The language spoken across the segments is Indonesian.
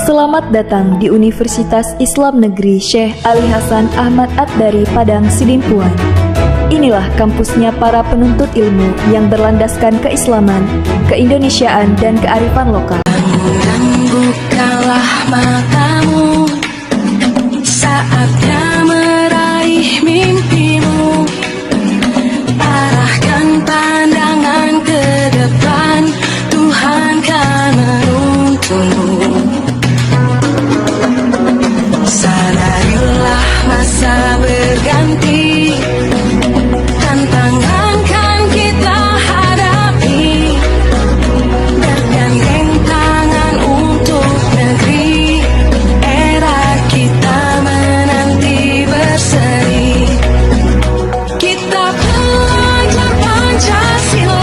Selamat datang di Universitas Islam Negeri Syekh Ali Hasan Ahmad At-Dari Padang Sidimpuan. Inilah kampusnya para penuntut ilmu yang berlandaskan keislaman, keindonesiaan, dan kearifan lokal. Bukalah matamu, saatnya meraih mimpimu. Arahkan pandangan ke depan, Tuhan kan menuntunmu. Sadarilah masa berganti, tantangan kan kita hadapi. Bergandeng tangan untuk negeri, era kita menanti berseri. Kita belajar Pancasila,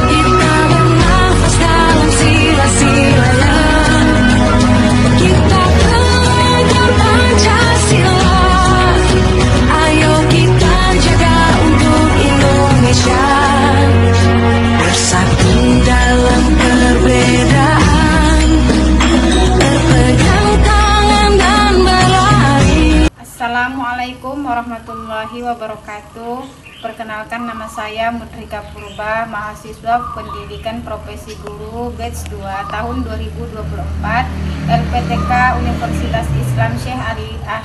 kita bernafas dalam sila-silanya. Kita belajar Pancasila, ayo kita jaga untuk Indonesia. Bersatu dalam perbedaan, berpegang tangan dan berlari. Assalamualaikum warahmatullahi wabarakatuh. Perkenalkan, nama saya Mudrika Purba, mahasiswa Pendidikan Profesi Guru batch 2 tahun 2024 LPTK Universitas Islam Syekh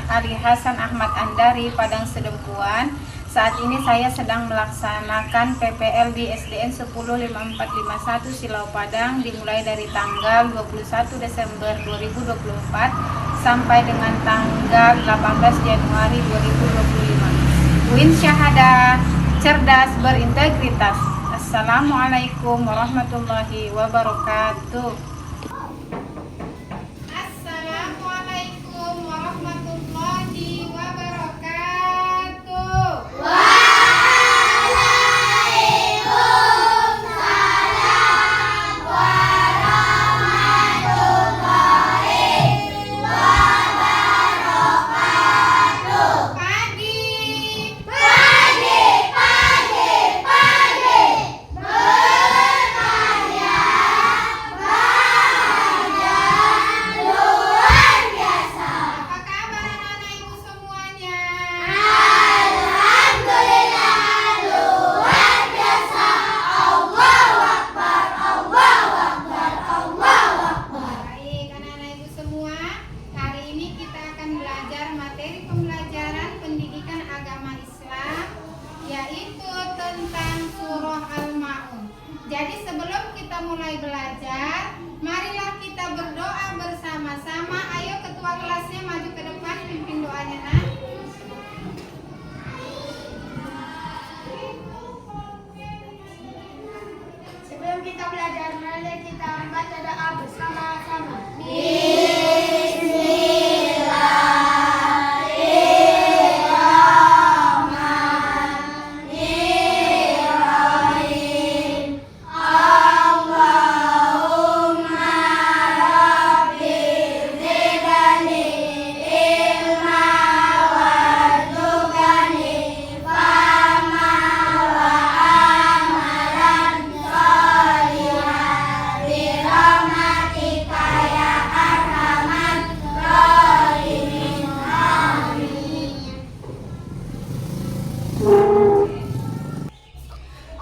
Ali Hasan Ahmad At-Dari Padang Sidimpuan. Saat ini saya sedang melaksanakan PPL di SDN 105451 Silau Padang, dimulai dari tanggal 21 Desember 2024 sampai dengan tanggal 18 Januari 2025. Win Syahadah Cerdas Berintegritas. Assalamualaikum warahmatullahi wabarakatuh. Assalamualaikum warahmatullahi wabarakatuh. Jadi sebelum kita mulai belajar, marilah kita berdoa bersama-sama. Ayo ketua kelasnya maju ke depan, pimpin doanya, nak. Sebelum kita belajar, mari kita membaca doa bersama-sama.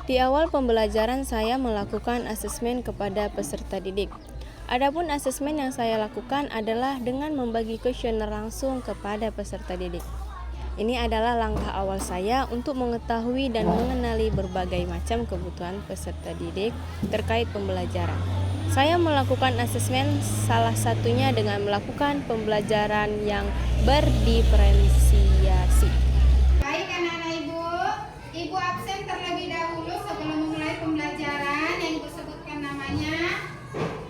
Di awal pembelajaran saya melakukan asesmen kepada peserta didik. Adapun asesmen yang saya lakukan adalah dengan membagi kuesioner langsung kepada peserta didik. Ini adalah langkah awal saya untuk mengetahui dan mengenali berbagai macam kebutuhan peserta didik terkait pembelajaran. Saya melakukan asesmen salah satunya dengan melakukan pembelajaran yang berdiferensiasi. Baik anak-anak Ibu absen terlebih dahulu sebelum memulai pembelajaran. Yang Ibu sebutkan namanya: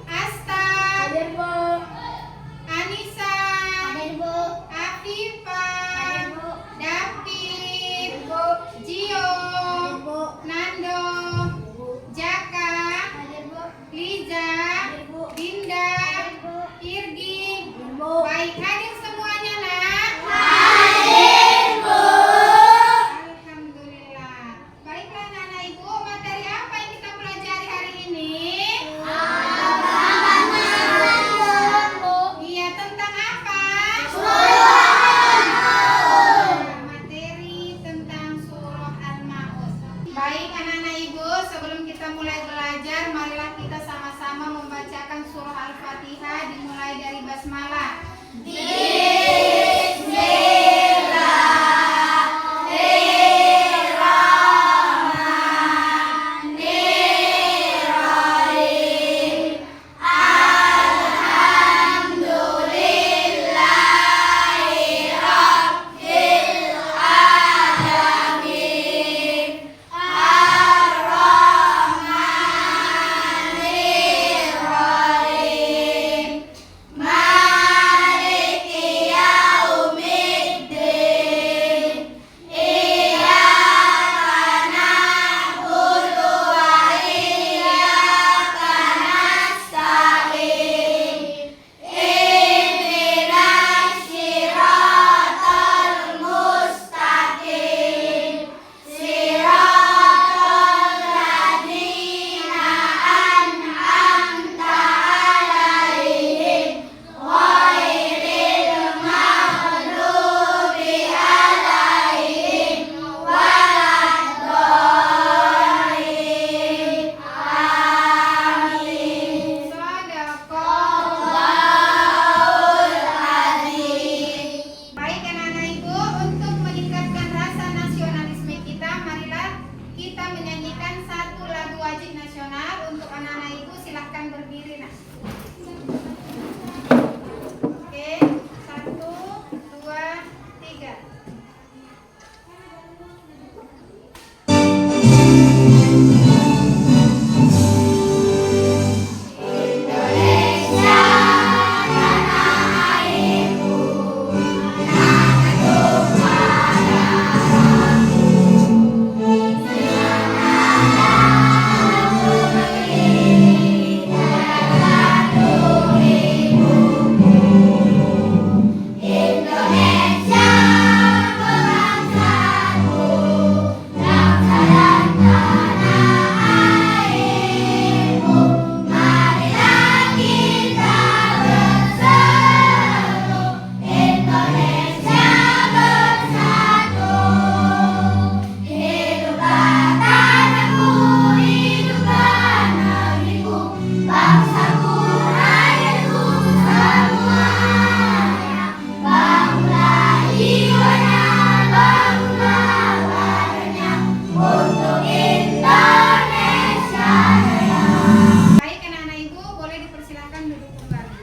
Asta, hadir Bu. Anissa, hadir Bu. Afifa, hadir Bu. David, Bu. Gio, hadir Bu. Nando, hadir Bu. Jaka, hadir Bu. Liza, hadir Bu. Dinda, hadir Bu. Irgi, hadir Bu. Baik, hadir semuanya, nak. Hadir Bu. Alhamdulillah. Baiklah anak-anak Ibu, Baik anak-anak ibu, sebelum kita mulai belajar, marilah kita sama-sama membacakan surah Al-Fatihah dimulai dari basmalah. Baik anak-anak ibu, untuk meningkatkan rasa nasionalisme kita, marilah kita menyanyikan satu lagu wajib nasional. Untuk anak-anak ibu silahkan berdiri. Nah. Oke, 1, 2, 3. Baik anak-anak ibu, boleh dipersilakan duduk kembali.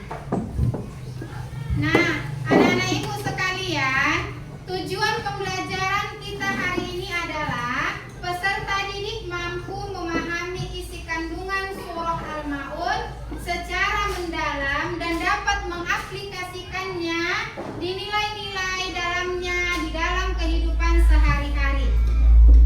Nah, anak-anak ibu sekalian, tujuan pembelajaran kita hari ini adalah peserta didik mampu memahami isi kandungan surah Al-Maun secara mendalam dan dapat mengaplikasikannya di nilai-nilai dalamnya di dalam kehidupan sehari-hari.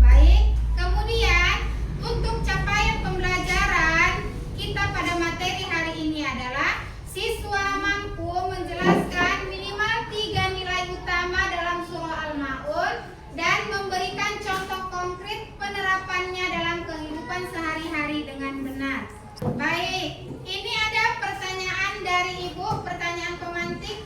Baik, kemudian untuk capaian pembelajaran kita pada materi hari ini adalah siswa mampu menjelaskan minimal 3 nilai utama dalam surah Al-Maun dan memberikan contoh konkret penerapannya dalam kehidupan sehari-hari dengan benar. Baik, ini ada pertanyaan dari ibu, pertanyaan pemantik.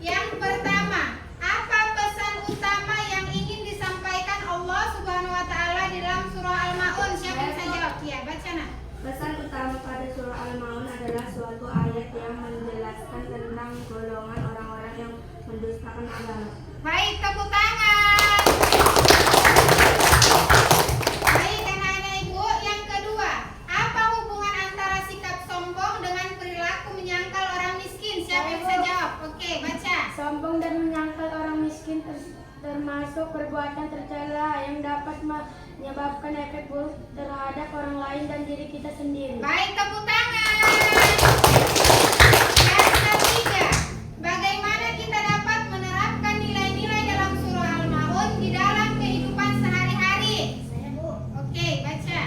Yang pertama, apa pesan utama yang ingin disampaikan Allah Subhanahu wa taala di dalam surah Al-Maun? Siapa yang bisa jawab? Ya, baca nak. Pesan utama pada surah Al-Maun adalah suatu ayat yang menjelaskan tentang golongan orang-orang yang mendustakan agama. Baik, tepuk tangan. Baik anak-anak ibu, yang kedua, apa hubungan antara sikap sombong dengan perilaku menyangkal orang miskin? Siapa yang bisa jawab? Oke, baca. Sombong dan menyangkal orang miskin termasuk perbuatan tercela yang dapat menyebabkan efek buruk terhadap orang lain dan diri kita sendiri. Baik, tepuk tangan. Yang ketiga, bagaimana kita dapat menerapkan nilai-nilai dalam surah Al-Maun di dalam kehidupan sehari-hari? Oke, baca.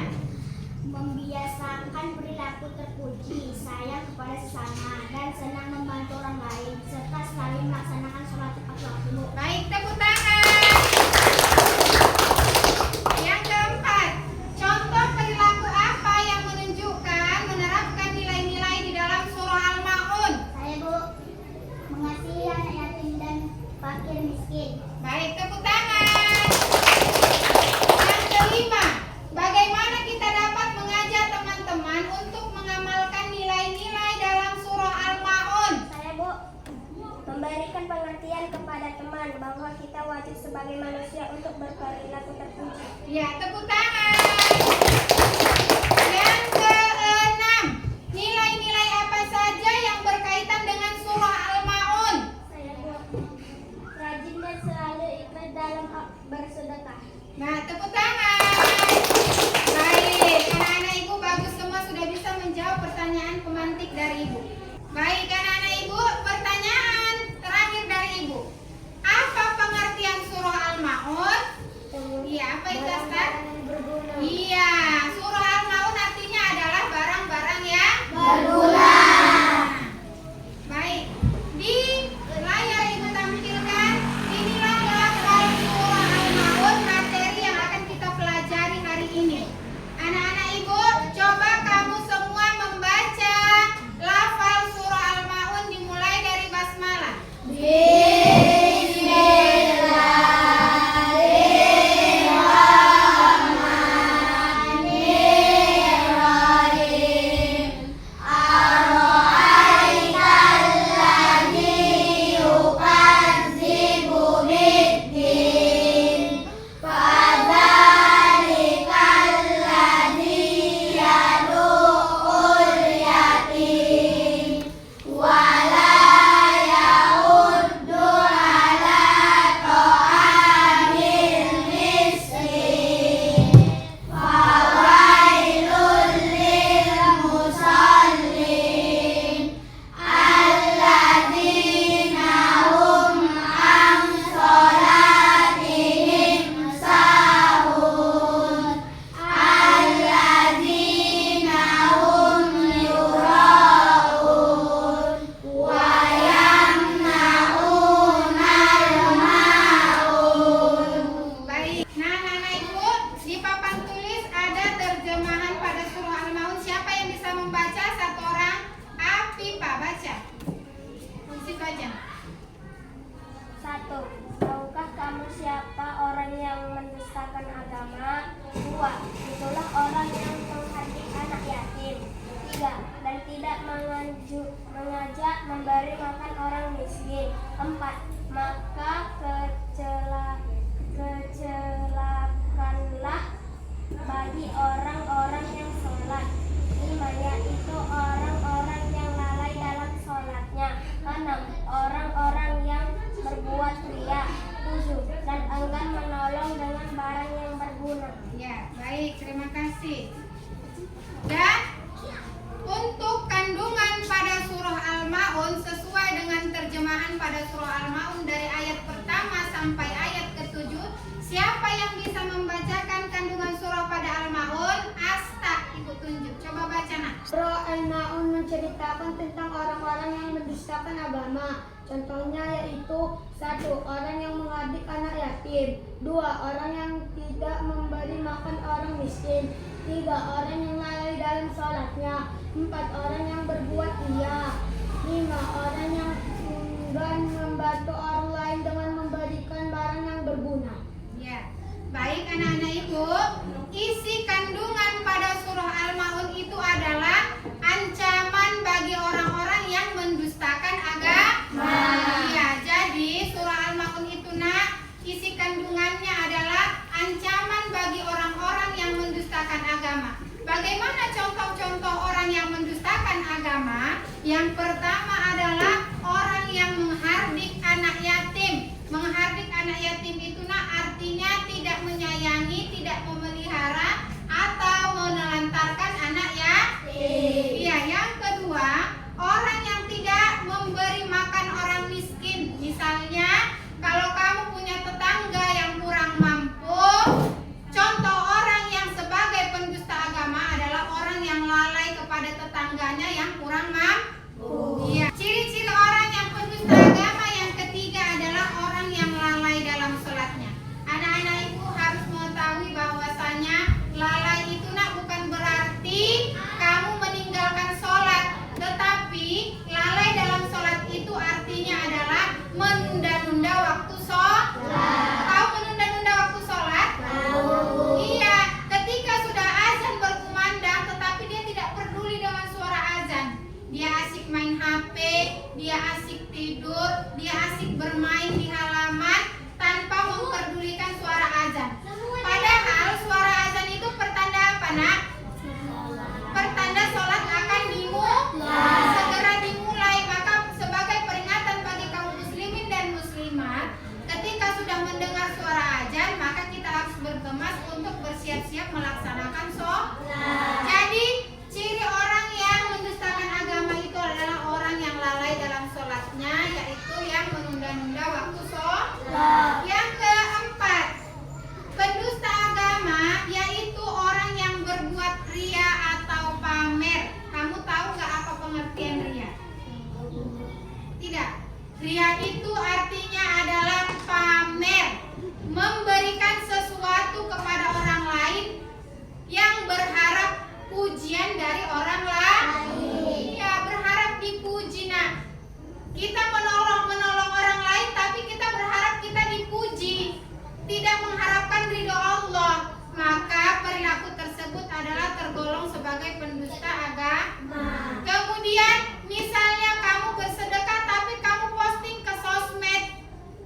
Membiasakan perilaku terpuji, sayang kepada sesama, dan senang membantu orang lain, serta selalu melaksanakan sholat tepat waktu. Baik, tepuk tangan. Yang keempat, contoh perilaku apa yang menunjukkan menerapkan nilai-nilai di dalam surah Al-Maun? Saya Bu, mengasihi anak yatim dan fakir miskin. Baik, tepuk tangan. Yang kelima, bagaimana memberi makan orang miskin. 4. Maka kecelakanlah bagi orang-orang yang sholat. 5. Yaitu orang-orang yang lalai dalam sholatnya. 6. Orang-orang yang berbuat ria. 7. Dan enggan menolong dengan barang yang berguna. Ya, baik, terima kasih. Dan untuk kandungan pada surah Al-Ma'un sesuai dengan terjemahan pada surah Al-Ma'un dari ayat pertama sampai ayat ke-7, siapa yang bisa membacakan kandungan surah pada Al-Ma'un? Asta, ibu tunjuk. Coba baca, nak. Surah Al-Ma'un menceritakan tentang orang-orang yang mendustakan agama. Contohnya yaitu 1. Orang yang mengadik anak yatim. 2. Orang yang tidak memberi makan orang miskin. 3. Orang yang lalai dalam sholatnya. 4. Orang yang berbuat ria. 5. Orang yang enggan membantu orang lain dengan memberikan barang yang berguna. Ya, baik anak-anak ibu. Isi kandungan pada surah Al-Ma'un itu adalah ancaman bagi orang-orang yang mendustakan agama. Ya, jadi surah Al-Ma'un itu, nak, isi kandungannya adalah ancaman bagi orang-orang yang mendustakan agama. Bagaimana contoh-contoh orang yang mendustakan agama? Yang pertama adalah orang yang menghardik anak yatim. Menghardik anak yatim itu, nak, artinya tidak menyayangi, tidak memelihara atau menelantarkan anak yatim. Iya, yang kedua, orang yang tidak memberi makan orang miskin. Misalnya, kalau kamu punya tetangga yang kurang mampu, contoh orang yang sebagai pendusta agama adalah orang yang lalai kepada tetangganya yang kurang mampu. Iya. Ciri-ciri orang yang pendusta agama yang ketiga adalah orang yang lalai dalam sholatnya. Anak-anak ibu harus mengetahui bahwasanya lalai itu, nak, bukan berarti kamu meninggalkan sholat, tetapi lalai dalam sholat itu artinya adalah menunda-nunda waktu sholat. Tahu menunda-nunda waktu sholat? Iya, ketika sudah azan berkumandang tetapi dia tidak peduli dengan suara azan. Dia asik main HP, dia asik tidur, dia asik bermain di halaman tanpa memperdulikan suara azan. Padahal suara azan itu pertanda apa, nak? Pertanda sholat akan segera dimulai. Maka sebagai peringatan bagi kaum muslimin dan muslimat, ketika sudah mendengar suara azan, maka kita harus bergemas untuk bersiap-siap melaksanakan sholat. Jadi ciri orang yang mendustakan agama itu adalah orang yang lalai dalam sholatnya, yaitu yang menunda-nunda waktu sholat. Yang keempat, pendusta agama yaitu orang yang berbuat ria atau pamer. Kamu tahu nggak apa pengertian ria? Tidak. Ria itu artinya adalah pamer, memberikan sesuatu kepada orang lain yang berharap pujian dari orang lain. Ya, berharap dipuji. Nah, kita menolong orang lain, tapi kita berharap kita dipuji, tidak mengharapkan ridho Allah. Maka perilaku tersebut adalah tergolong sebagai pendusta agama. Kemudian, misalnya kamu bersedekah tapi kamu posting ke sosmed,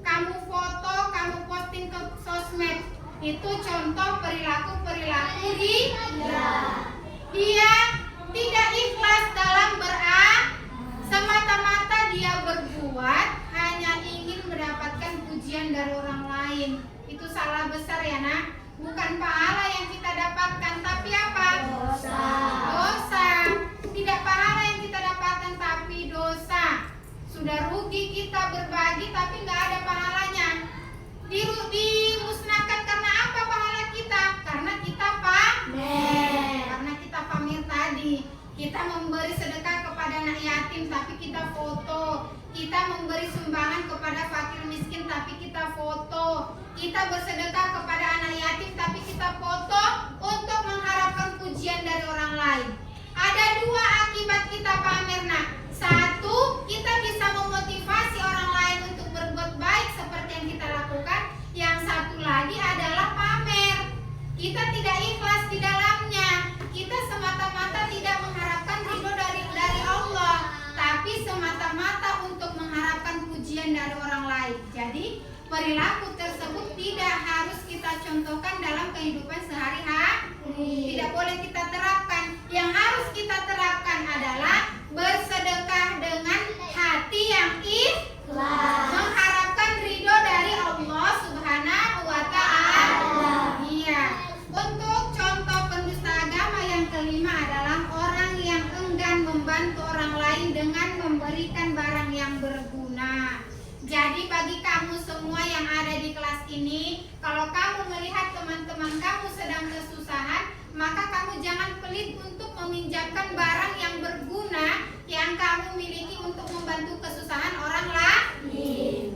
kamu foto, kamu posting ke sosmed, itu contoh perilaku ria. Dia tidak ikhlas dalam semata-mata dia berbuat hanya ingin mendapatkan pujian dari orang lain. Itu salah besar, ya, nak. Bukan pahala yang kita dapatkan, tapi apa? Dosa. Tidak pahala yang kita dapatkan, tapi dosa. Sudah rugi kita berbagi, tapi nggak ada pahalanya. Dimusnahkan karena apa pahala kita? Karena kita pamer. Karena kita pamer tadi. Kita memberi sedekah kepada anak yatim, tapi kita foto. Kita memberi sumbangan kepada fakir miskin, tapi kita foto. Kita bersedekah kepada anak yatim, tapi kita foto untuk mengharapkan pujian dari orang lain. Ada dua akibat kita pamer, nak. Satu, kita bisa memotivasi orang lain untuk berbuat baik seperti yang kita lakukan. Yang satu lagi adalah pamer. Kita tidak ikhlas di dalamnya. Kita semata-mata tidak mengharapkan ridho dari Allah, tapi semata-mata perilaku tersebut tidak harus kita contohkan dalam kehidupan sehari-hari. Tidak boleh kita terapkan. Yang harus kita terapkan adalah bersedekah dengan hati yang ikhlas, mengharapkan ridho dari Allah Subhanahu wa Ta'ala. Iya. Untuk contoh pendusta agama yang kelima adalah orang yang enggan membantu orang lain dengan memberikan barang yang berguna. Jadi bagi kamu semua yang ada di kelas ini, kalau kamu melihat teman-teman kamu sedang kesusahan, maka kamu jangan pelit untuk meminjamkan barang yang berguna yang kamu miliki untuk membantu kesusahan orang lain.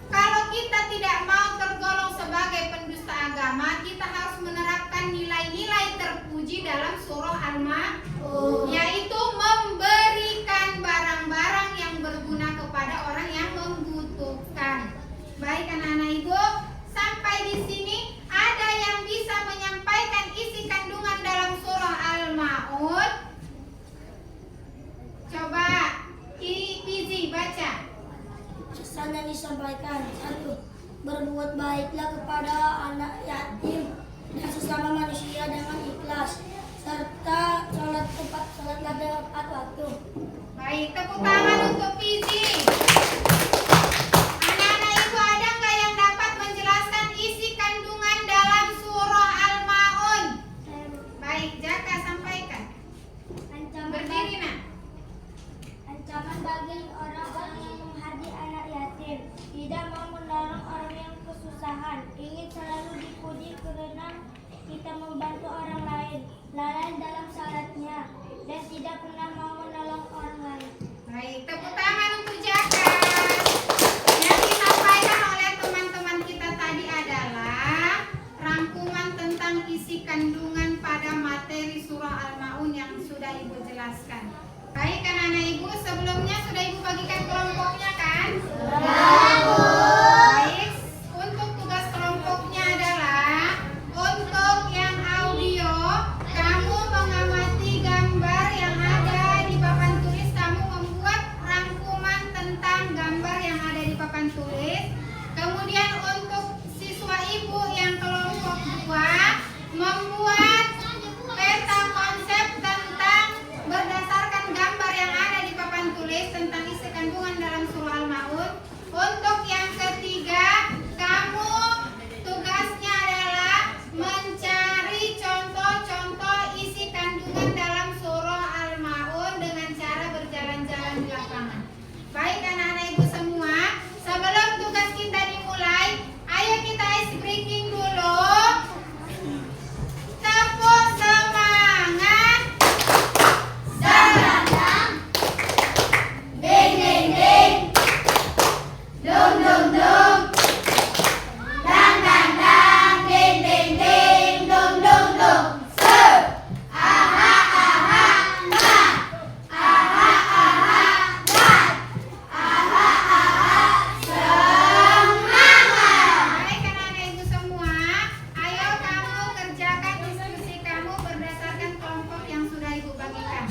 Kalau kita tidak mau tergolong sebagai pendusta agama, kita harus menerapkan nilai-nilai terpuji dalam surah Al-Ma'un, yaitu memberikan barang-barang yang berguna kepada orang yang membutuhkan. Baik anak-anak ibu, sampai di sini ada yang bisa menyampaikan isi kandungan dalam surah Al-Ma'un? Coba Pizi baca. Pesan yang disampaikan: 1. Berbuat baiklah kepada anak yatim dan sesama manusia dengan ikhlas, serta sholatlah tepat waktu. Baik, tepuk tangan untuk Pizi. Anak-anak ibu, ada nggak yang dapat menjelaskan isi kandungan dalam surah Al-Ma'un? Baik, Jaka sampaikan. Berdiri nak. Ancaman bagi orang-orang yang menghardik anak yatim, tidak mau menolong orang yang kesusahan, ingin selalu dipuji karena kita membantu orang lain, lalai dalam salatnya, dan tidak pernah mau menolong orang lain. Baik, tepuk tangan untuk Jaka. Yang disampaikan oleh teman-teman kita tadi adalah rangkuman tentang isi kandungan pada materi surah Al-Ma'un yang sudah Ibu jelaskan. Baik anak-anak ibu, sebelumnya sudah ibu bagikan kelompoknya kan? Baik, untuk tugas kelompoknya adalah untuk yang audio, kamu mengamati gambar yang ada di papan tulis, kamu membuat rangkuman tentang gambar yang ada di papan tulis. Kemudian untuk siswa ibu yang kelompok 2 membuat peta konsep tentang berdasarkan gambar yang ada di papan tulis tentang isi kandungan dalam surah Al-Ma'un. Untuk yang ketiga, kamu tugasnya adalah mencari contoh-contoh isi kandungan dalam surah Al-Ma'un dengan cara berjalan-jalan di lapangan. Baik anak-anak ibu semua, sebelum tugas kita dimulai, ayo kita ice breaking dulu. Tepuk semangat. Ding ding ding, dong dong dong, dang dang dang, ding ding ding, dong dong dong. Aha aha ma, aha aha dan, aha aha semangat. Baik anak-anak ibu semua, ayo kamu kerjakan diskusi kamu berdasarkan kelompok yang sudah ibu bagikan.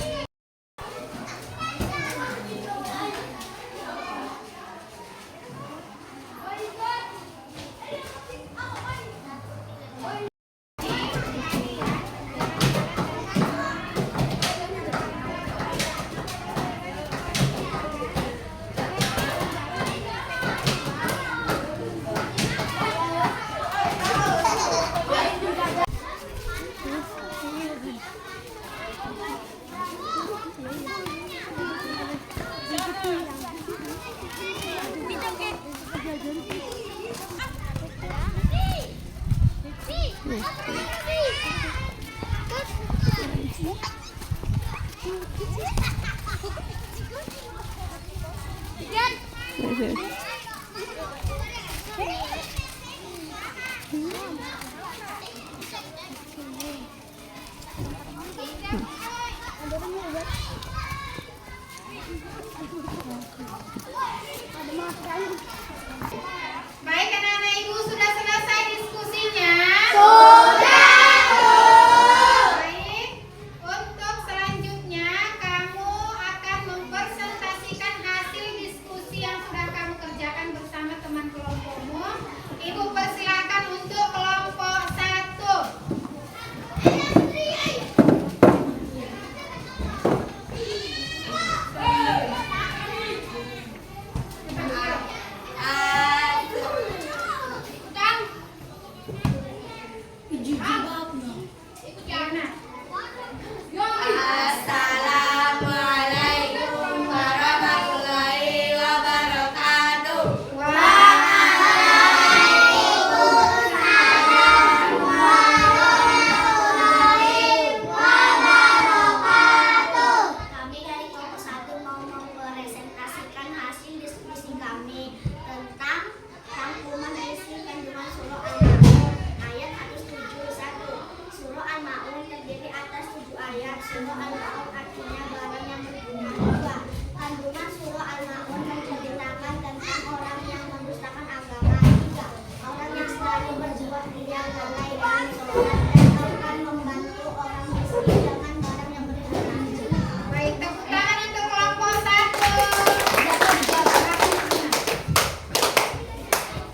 Baik anak-anak ibu, sudah selesai diskusinya? Sudah. Baik, untuk selanjutnya kamu akan mempresentasikan hasil diskusi yang sudah kamu kerjakan bersama teman kelompokmu. surah Al-Maun artinya barang yang berguna. 2. Kandungan surah Al-Maun menceritakan tentang orang yang mendustakan agama. 3. Orang yang selalu berbuat riya lalai dalam sholat dan akan membantu orang miskin dengan barang yang berguna. Baik, tepuk tangan untuk kelompok 1.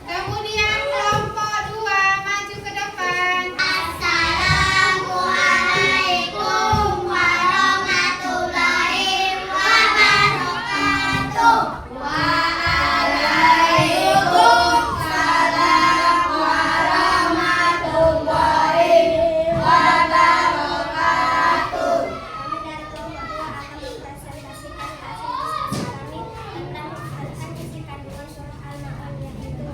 Kemudian kelompok 2 maju ke depan. Assalamualaikum warahmatullahi wabarakatuh. Waalaikumsalam warahmatullahi wabarakatuh. Kami dari kelompok 2 akan mempresentasikan hasil diskusi kami tentang menghasilkan isi kandungan surah Al-Maun, yaitu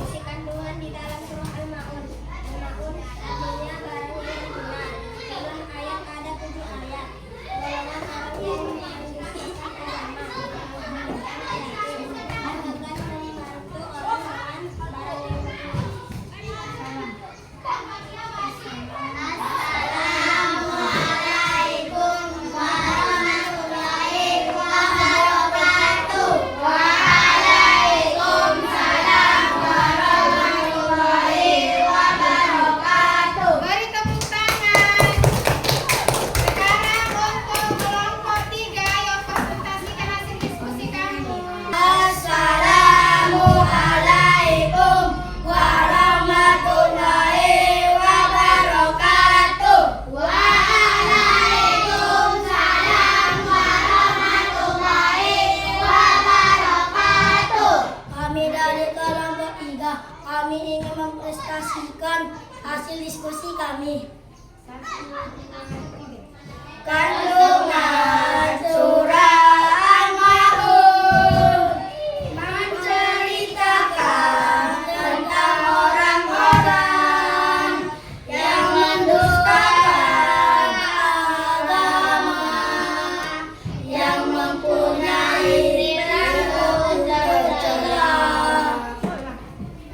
isi kandungan di dalam surah Al-Maun. Al-Maun artinya barang yang berguna. Dalam ayat ada 7 ayat. Golongan orang yang mendustakan agama, menghinakan yatim, agar membantu orang dengan barang yang berguna. Assalamualaikum warahmatullahi wabarakatuh. Waalaikumsalam warahmatullahi wabarakatuh. Beri tepuk tangan. Sekarang untuk kelompok 3, ayo presentasikan hasil diskusi kamu. Assalamualaikum warahmatullahi wabarakatuh. Waalaikumsalam warahmatullahi wabarakatuh. Kami dari kelompok 3, kami ingin mempresentasikan hasil diskusi kami. Kandungan surah Al-Maun menceritakan tentang orang-orang yang mendustakan agama, yang mempunyai perilaku tercela.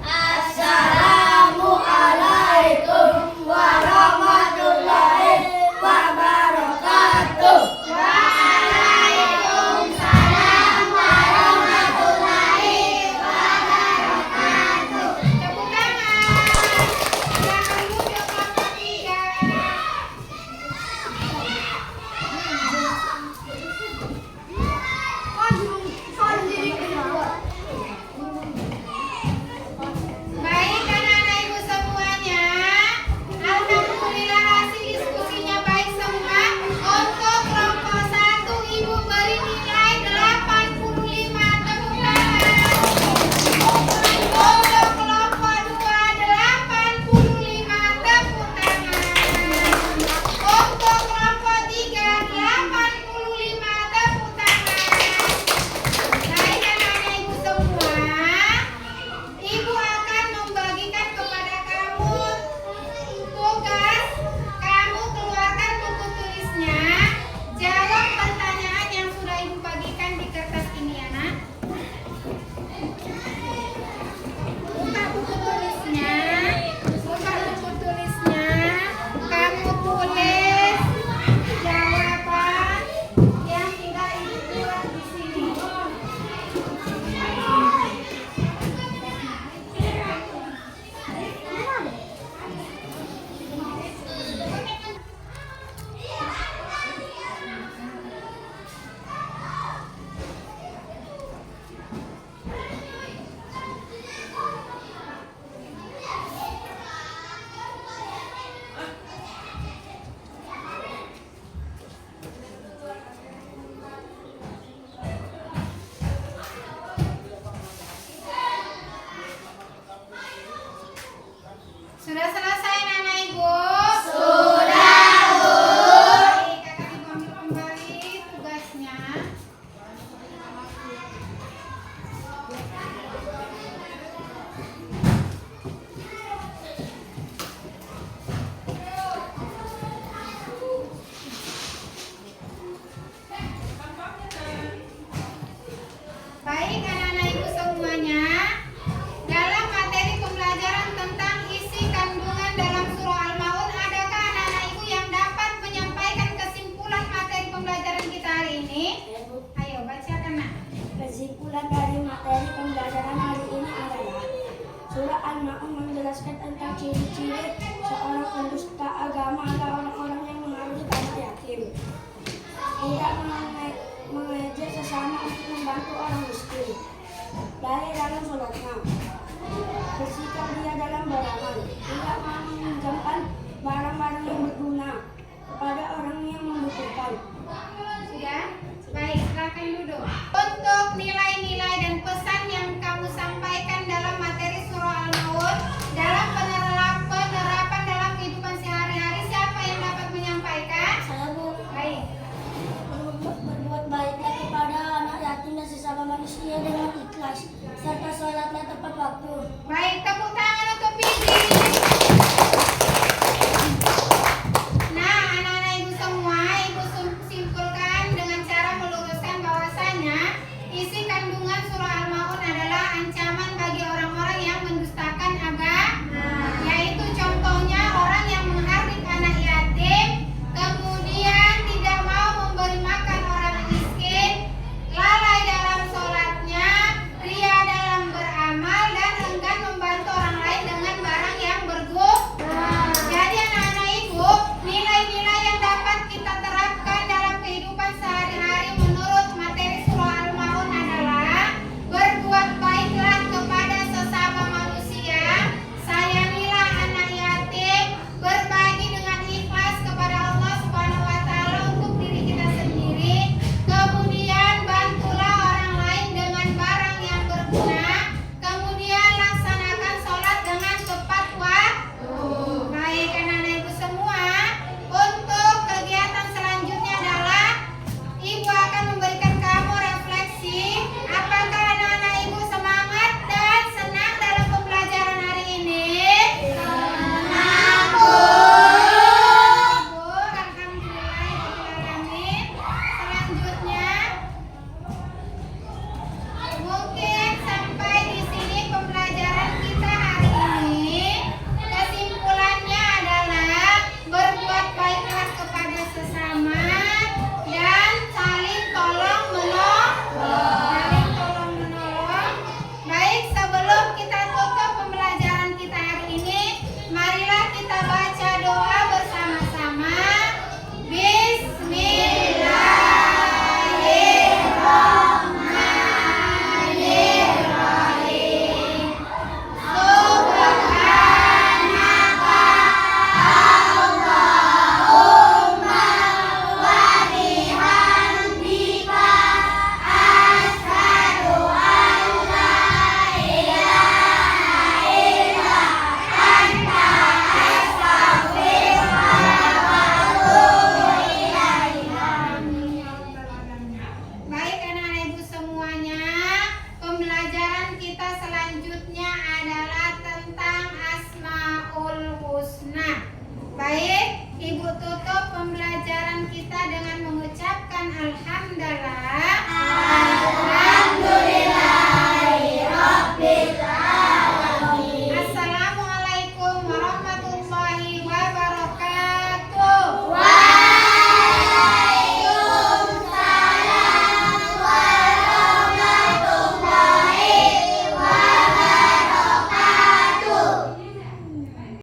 Assalamualaikum warahmatullahi wabarakatuh. Waalaikumsalam warahmatullahi wabarakatuh. Tepuk tangan. Silakan duduk kelompok 3. Baik anak-anak ibu semuanya, alhamdulillah hasil diskusinya baik semua. Untuk kelompok 1 ibu beri nilai 85. Tepuk tangan. Untuk kelompok 2 85. Tepuk tangan. Untuk kelompok 3 85. Tepuk tangan. Baik anak-anak ibu semua, ibu akan membagikan kepada kamu tugas. Kamu keluarkan buku tulisnya, jawab pertanyaan yang sudah ibu bagikan di kertas ini ya nak. Buka buku tulisnya, kamu tulis jawaban yang tidak ibu buat di sini. Sudah selesai anak ibu? Sudah bu. Baik, akan ibu ambil kembali tugasnya. Baik anak-anak ibu semuanya, dalam materi pembelajaran tentang isi kandungan dalam surah Al-Maun, adakah anak-anak ibu yang dapat menyampaikan kesimpulan ciri-ciri seorang pendusta agama adalah orang-orang yang menghardik anak yatim, tidak mengejek sesama untuk membantu orang miskin, lalai dalam sholatnya, bersikap dia dalam beramal, tidak mau meminjamkan barang-barang yang